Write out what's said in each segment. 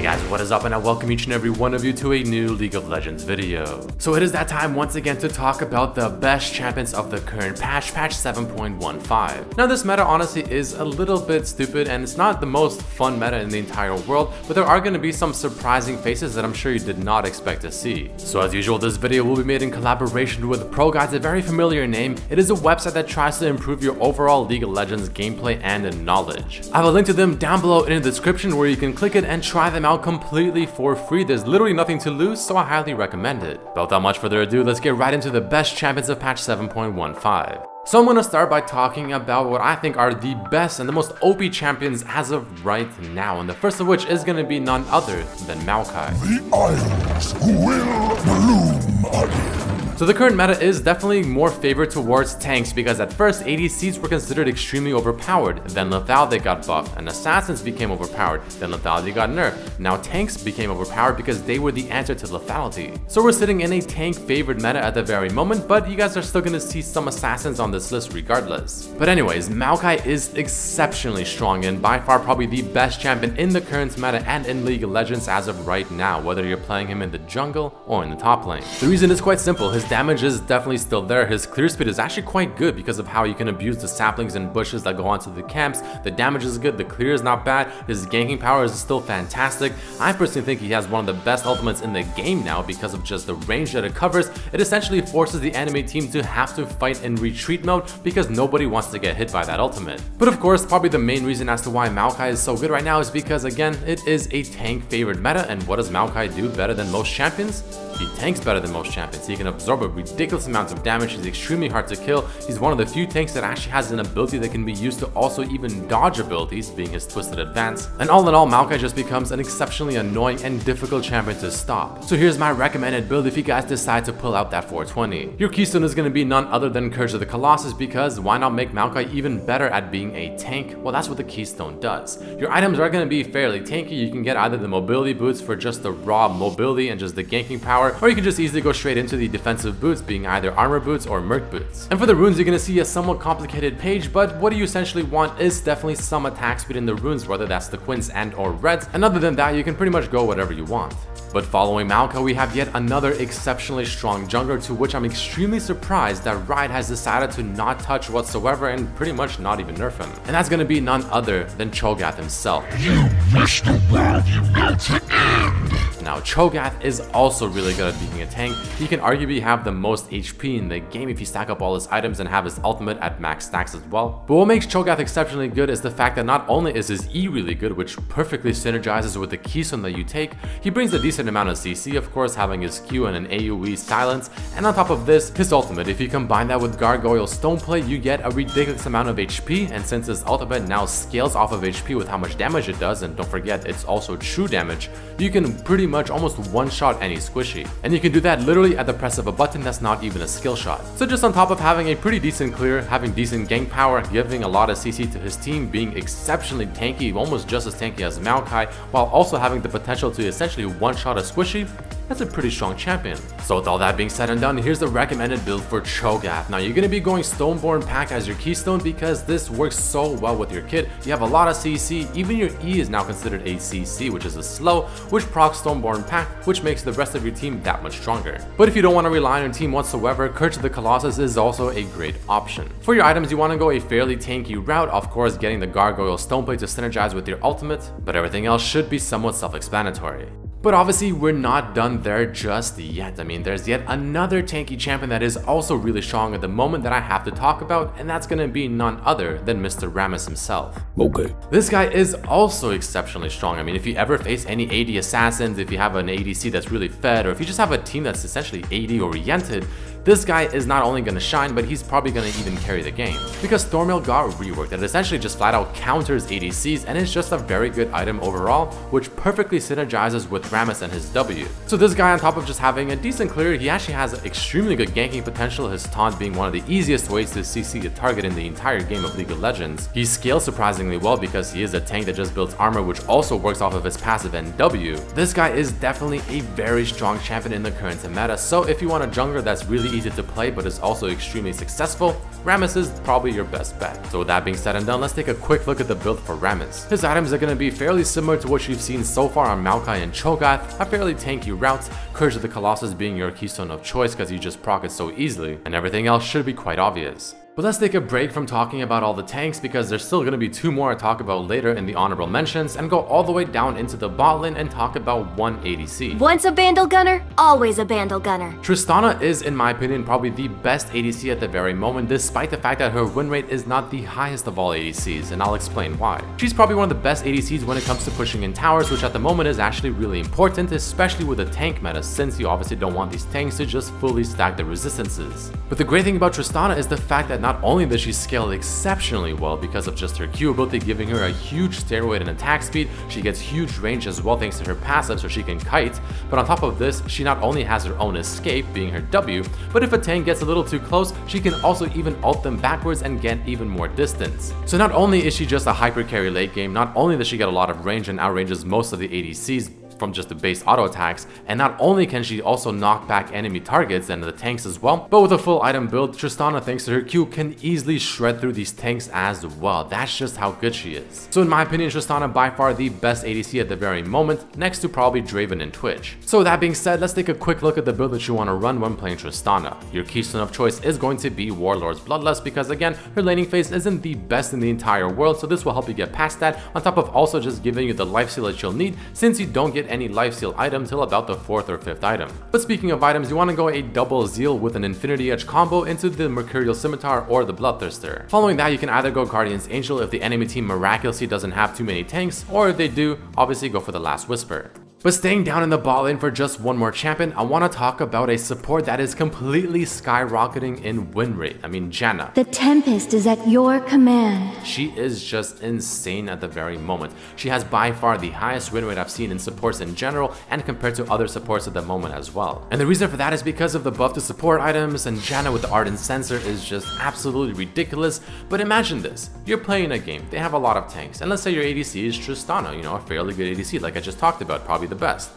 guys, what is up, and I welcome each and every one of you to a new League of Legends video. So it is that time once again to talk about the best champions of the current patch 7.15. Now this meta honestly is a little bit stupid and it's not the most fun meta in the entire world, but there are going to be some surprising faces that I'm sure you did not expect to see. So as usual, this video will be made in collaboration with Chogath, a very familiar name. It is a website that tries to improve your overall League of Legends gameplay and knowledge. I have a link to them down below in the description where you can click it and try them out completely for free. There's literally nothing to lose, so I highly recommend it. But without much further ado, let's get right into the best champions of patch 7.15. So I'm going to start by talking about what I think are the best and the most OP champions as of right now, and the first of which is going to be none other than Maokai. The isles will bloom again. So the current meta is definitely more favored towards tanks because at first ADCs were considered extremely overpowered, then lethality got buffed, and assassins became overpowered, then lethality got nerfed. Now tanks became overpowered because they were the answer to lethality. So we're sitting in a tank favored meta at the very moment, but you guys are still going to see some assassins on this list regardless. But anyways, Maokai is exceptionally strong and by far probably the best champion in the current meta and in League of Legends as of right now, whether you're playing him in the jungle or in the top lane. The reason is quite simple. His damage is definitely still there. His clear speed is actually quite good because of how you can abuse the saplings and bushes that go onto the camps. The damage is good, the clear is not bad, his ganking power is still fantastic. I personally think he has one of the best ultimates in the game now because of just the range that it covers. It essentially forces the enemy team to have to fight in retreat mode because nobody wants to get hit by that ultimate. But of course, probably the main reason as to why Maokai is so good right now is because again, it is a tank favored meta, and what does Maokai do better than most champions? He tanks better than most champions. He can absorb a ridiculous amount of damage. He's extremely hard to kill. He's one of the few tanks that actually has an ability that can be used to also even dodge abilities, being his Twisted Advance. And all in all, Maokai just becomes an exceptionally annoying and difficult champion to stop. So here's my recommended build if you guys decide to pull out that 420. Your keystone is going to be none other than Curse of the Colossus, because why not make Maokai even better at being a tank? Well, that's what the keystone does. Your items are going to be fairly tanky. You can get either the mobility boots for just the raw mobility and just the ganking power, or you can just easily go straight into the defensive boots, being either armor boots or merc boots. And for the runes, you're going to see a somewhat complicated page, but what you essentially want is definitely some attack speed in the runes, whether that's the quins and or reds, and other than that you can pretty much go whatever you want. But following Maokai, we have yet another exceptionally strong jungler, to which I'm extremely surprised that Riot has decided to not touch whatsoever and pretty much not even nerf him. And that's going to be none other than Chogath himself. You wish the world you know to end. Now, Chogath is also really good at being a tank. He can arguably have the most HP in the game if you stack up all his items and have his ultimate at max stacks as well. But what makes Chogath exceptionally good is the fact that not only is his E really good, which perfectly synergizes with the keystone that you take, he brings a decent amount of CC, of course, having his Q and an AoE silence, and on top of this, his ultimate. If you combine that with Gargoyle Stoneplay, you get a ridiculous amount of HP, and since his ultimate now scales off of HP with how much damage it does, and don't forget it's also true damage, you can pretty much almost one-shot any squishy. And you can do that literally at the press of a button. That's not even a skill shot. So just on top of having a pretty decent clear, having decent gank power, giving a lot of CC to his team, being exceptionally tanky, almost just as tanky as Maokai, while also having the potential to essentially one-shot a squishy, that's a pretty strong champion. So with all that being said and done, here's the recommended build for Chogath. Now you're going to be going Stoneborn Pact as your keystone because this works so well with your kit. You have a lot of CC, even your E is now considered a CC, which is a slow, which procs Stoneborn Pact, which makes the rest of your team that much stronger. But if you don't want to rely on your team whatsoever, Curse of the Colossus is also a great option. For your items, you want to go a fairly tanky route, of course getting the Gargoyle Stoneplay to synergize with your ultimate, but everything else should be somewhat self-explanatory. But obviously, we're not done there just yet. I mean, there's yet another tanky champion that is also really strong at the moment that I have to talk about, and that's gonna be none other than Mr. Rammus himself. Okay. This guy is also exceptionally strong. I mean, if you ever face any AD assassins, if you have an ADC that's really fed, or if you just have a team that's essentially AD oriented, this guy is not only going to shine, but he's probably going to even carry the game. Because Thornmail got reworked that essentially just flat out counters ADCs, and it's just a very good item overall, which perfectly synergizes with Rammus and his W. So this guy, on top of just having a decent clear, he actually has extremely good ganking potential, his taunt being one of the easiest ways to CC a target in the entire game of League of Legends. He scales surprisingly well because he is a tank that just builds armor, which also works off of his passive and W. This guy is definitely a very strong champion in the current meta, so if you want a jungler that's really easy to play but is also extremely successful, Rammus is probably your best bet. So with that being said and done, let's take a quick look at the build for Rammus. His items are going to be fairly similar to what you've seen so far on Maokai and Chogath, a fairly tanky route, Courage of the Colossus being your keystone of choice because you just proc it so easily, and everything else should be quite obvious. But let's take a break from talking about all the tanks because there's still going to be 2 more to talk about later in the honorable mentions and go all the way down into the bot lane and talk about one ADC. Once a Bandle Gunner, always a Bandle Gunner. Tristana is, in my opinion, probably the best ADC at the very moment, despite the fact that her win rate is not the highest of all ADCs, and I'll explain why. She's probably one of the best ADCs when it comes to pushing in towers, which at the moment is actually really important, especially with the tank meta, since you obviously don't want these tanks to just fully stack the resistances. But the great thing about Tristana is the fact that not only does she scale exceptionally well because of just her Q ability giving her a huge stairway and attack speed, she gets huge range as well thanks to her passive so she can kite, but on top of this, she not only has her own escape being her W, but if a tank gets a little too close, she can also even ult them backwards and get even more distance. So not only is she just a hyper carry late game, not only does she get a lot of range and outranges most of the ADCs from just the base auto attacks, and not only can she also knock back enemy targets and the tanks as well, but with a full item build, Tristana thanks to her Q can easily shred through these tanks as well. That's just how good she is. So in my opinion, Tristana by far the best ADC at the very moment, next to probably Draven and Twitch. So with that being said, let's take a quick look at the build that you want to run when playing Tristana. Your keystone of choice is going to be Warlord's Bloodlust because again, her laning phase isn't the best in the entire world, so this will help you get past that, on top of also just giving you the lifesteal that you'll need since you don't get any lifesteal item till about the 4th or 5th item. But speaking of items, you want to go a double Zeal with an Infinity Edge combo into the Mercurial Scimitar or the Bloodthirster. Following that, you can either go Guardian's Angel if the enemy team miraculously doesn't have too many tanks, or if they do, obviously go for the Last Whisper. But staying down in the bot lane for just one more champion, I want to talk about a support that is completely skyrocketing in win rate. I mean, Janna. The Tempest is at your command. She is just insane at the very moment. She has by far the highest win rate I've seen in supports in general and compared to other supports at the moment as well. And the reason for that is because of the buff to support items, and Janna with the Ardent Censer is just absolutely ridiculous. But imagine this, you're playing a game, they have a lot of tanks, and let's say your ADC is Tristana, you know, a fairly good ADC like I just talked about, probably the best.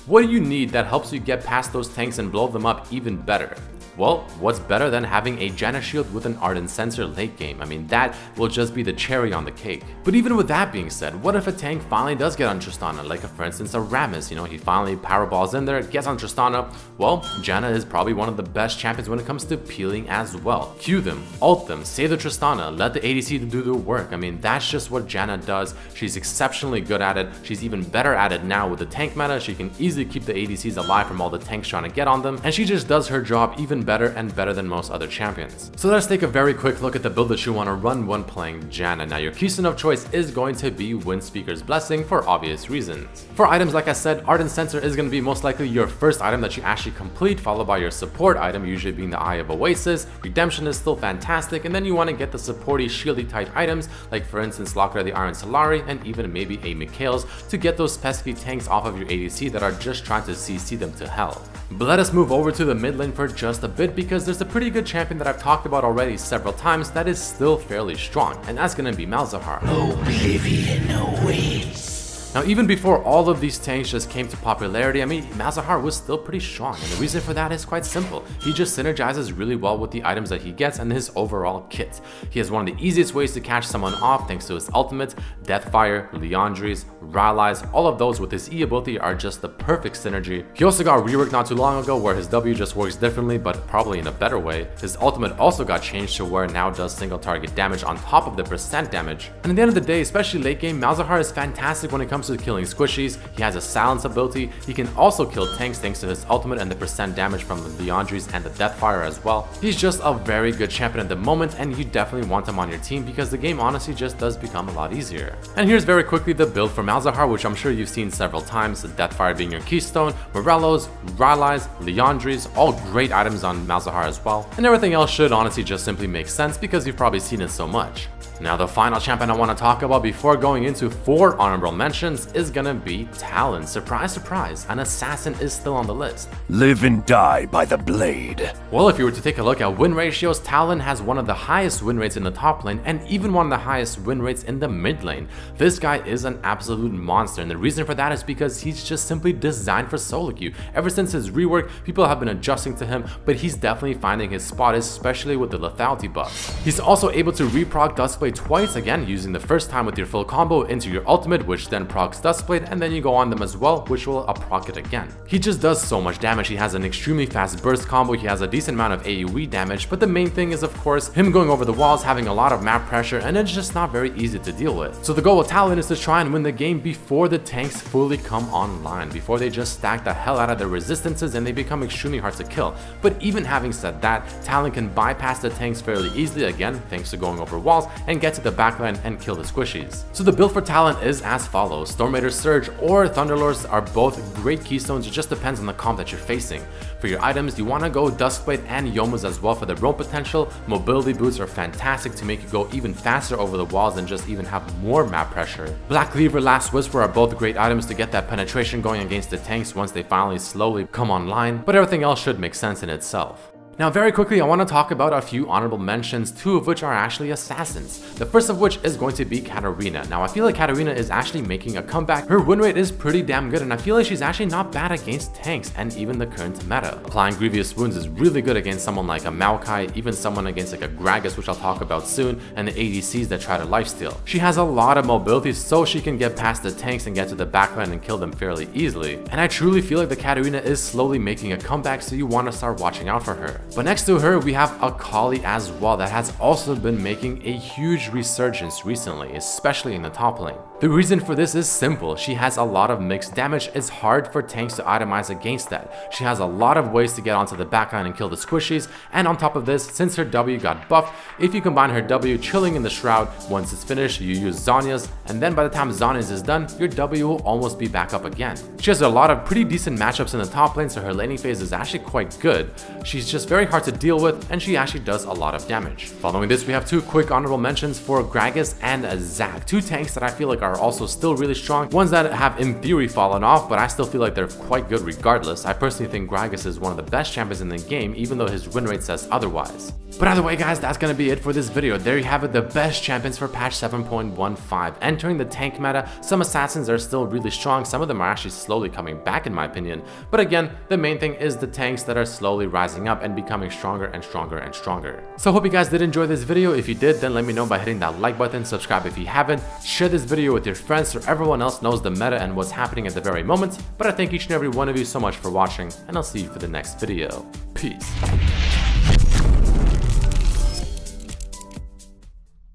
What do you need that helps you get past those tanks and blow them up even better? Well, what's better than having a Janna shield with an Ardent Censer late game? I mean, that will just be the cherry on the cake. But even with that being said, what if a tank finally does get on Tristana, like for instance a Rammus, you know, he finally power balls in there, gets on Tristana? Well, Janna is probably one of the best champions when it comes to peeling as well. Q them, ult them, save the Tristana, let the ADC do the work. I mean, that's just what Janna does. She's exceptionally good at it. She's even better at it now with the tank meta. She can easily keep the ADCs alive from all the tanks trying to get on them, and she just does her job even better and better than most other champions. So let's take a very quick look at the build that you want to run when playing Janna. Now your keystone of choice is going to be Windspeaker's Blessing for obvious reasons. For items, like I said, Ardent Censer is going to be most likely your first item that you actually complete, followed by your support item, usually being the Eye of Oasis. Redemption is still fantastic, and then you want to get the supporty shieldy type items, like for instance Lockra the Iron Solari, and even maybe a Mikhail's to get those pesky tanks off of your ADC that are just trying to CC them to hell. But let us move over to the mid lane for just a bit because there's a pretty good champion that I've talked about already several times that is still fairly strong, and that's gonna be Malzahar. Oblivion awaits. Now, even before all of these tanks just came to popularity, I mean, Malzahar was still pretty strong, and the reason for that is quite simple. He just synergizes really well with the items that he gets and his overall kit. He has one of the easiest ways to catch someone off thanks to his ultimate, Deathfire, Liandry's, Rallies, all of those with his E ability are just the perfect synergy. He also got reworked not too long ago where his W just works differently, but probably in a better way. His ultimate also got changed to where it now does single target damage on top of the percent damage. And at the end of the day, especially late game, Malzahar is fantastic when it comes to killing squishies. He has a silence ability. He can also kill tanks thanks to his ultimate and the percent damage from the Liandry's and the Deathfire as well. He's just a very good champion at the moment, and you definitely want him on your team because the game honestly just does become a lot easier. And here's very quickly the build for Malzahar, which I'm sure you've seen several times. The Deathfire being your keystone, Morello's, Rallies, Liandry's, all great items on Malzahar as well. And everything else should honestly just simply make sense because you've probably seen it so much. Now the final champion I want to talk about before going into 4 honorable mentions mentions is gonna be Talon. Surprise, surprise, an assassin is still on the list. Live and die by the blade. Well, if you were to take a look at win ratios, Talon has one of the highest win rates in the top lane and even one of the highest win rates in the mid lane. This guy is an absolute monster, and the reason for that is because he's just simply designed for solo queue. Ever since his rework, people have been adjusting to him, but he's definitely finding his spot, especially with the lethality buff. He's also able to reproc Duskblade twice, again using the first time with your full combo into your ultimate, which then procs Duskblade, and then you go on them as well, which will proc it again. He just does so much damage. He has an extremely fast burst combo, he has a decent amount of AoE damage, but the main thing is of course him going over the walls, having a lot of map pressure, and it's just not very easy to deal with. So the goal with Talon is to try and win the game before the tanks fully come online, before they just stack the hell out of their resistances and they become extremely hard to kill. But even having said that, Talon can bypass the tanks fairly easily, again thanks to going over walls, and get to the backline and kill the squishies. So the build for Talon is as follows. Storm Raider Surge or Thunderlords are both great keystones, it just depends on the comp that you're facing. For your items, you want to go Duskblade and Youmuu's as well for the roam potential. Mobility boots are fantastic to make you go even faster over the walls and just even have more map pressure. Black Cleaver, Last Whisper are both great items to get that penetration going against the tanks once they finally slowly come online, but everything else should make sense in itself. Now very quickly, I want to talk about a few honorable mentions, two of which are actually assassins. The first of which is going to be Katarina. Now I feel like Katarina is actually making a comeback. Her win rate is pretty damn good, and I feel like she's actually not bad against tanks and even the current meta. Applying Grievous Wounds is really good against someone like a Maokai, even someone against like a Gragas, which I'll talk about soon, and the ADCs that try to lifesteal. She has a lot of mobility, so she can get past the tanks and get to the backline and kill them fairly easily. And I truly feel like the Katarina is slowly making a comeback, so you want to start watching out for her. But next to her, we have AKALI as well, that has also been making a huge resurgence recently, especially in the top lane. The reason for this is simple. She has a lot of mixed damage. It's hard for tanks to itemize against that. She has a lot of ways to get onto the backline and kill the squishies, and on top of this, since her W got buffed, if you combine her W chilling in the shroud, once it's finished, you use Zhonya's, and then by the time Zhonya's is done, your W will almost be back up again. She has a lot of pretty decent matchups in the top lane, so her laning phase is actually quite good. She's just very hard to deal with, and she actually does a lot of damage. Following this, we have two quick honorable mentions for Gragas and Zac, two tanks that I feel like are also still really strong, ones that have in theory fallen off, but I still feel like they're quite good regardless. I personally think Gragas is one of the best champions in the game, even though his win rate says otherwise. But either way guys, that's gonna be it for this video. There you have it, the best champions for patch 7.15. Entering the tank meta, some assassins are still really strong, some of them are actually slowly coming back in my opinion, but again, the main thing is the tanks that are slowly rising up and becoming stronger and stronger and stronger. So I hope you guys did enjoy this video. If you did, then let me know by hitting that like button, subscribe if you haven't, share this video with your friends so everyone else knows the meta and what's happening at the very moment. But I thank each and every one of you so much for watching, and I'll see you for the next video. Peace.